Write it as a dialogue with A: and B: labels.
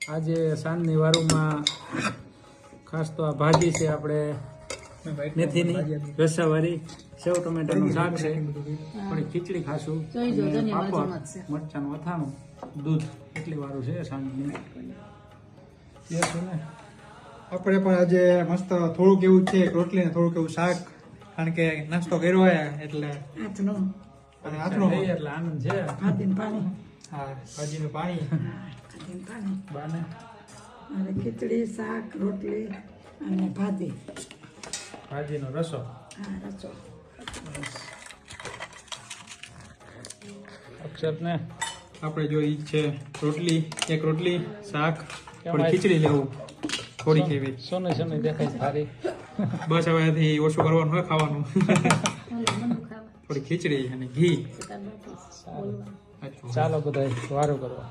A: આજે સાંજની વારુમાં ખાસ તો આ ભાજી છે આપણે મેથીની રસાવાળી, સેવ ટમેટાનું શાક છે, થોડી ખીચડી ખાશું, પાપડ, મરચાંનું અથાણું, દૂધ, એટલી વારું છે સાંજની.
B: આપણે પણ આજે મસ્ત થોડુંક એવું છે રોટલી ને થોડુંક એવું શાક, કારણ કે નાસ્તો કર્યો એટલે
A: આથણું એટલે આનંદ છે.
B: હા, ભાજીનું પાણી,
A: બાને
C: અને ખીચડી, શાક, રોટલી અને
A: ભાજીનો રસો.
C: રસો.
A: અક્ષરને
B: આપણે જો ઈ છે રોટલી, એક રોટલી, શાક, થોડી ખીચડી લેવું, થોડી કેવી
A: સોની સોની દેખાય સારી.
B: બસ હવેથી ઓછું કરવાનું હોય ખાવાનું. થોડી ખીચડી અને ઘી.
A: ચાલો બધા વારો કરવા.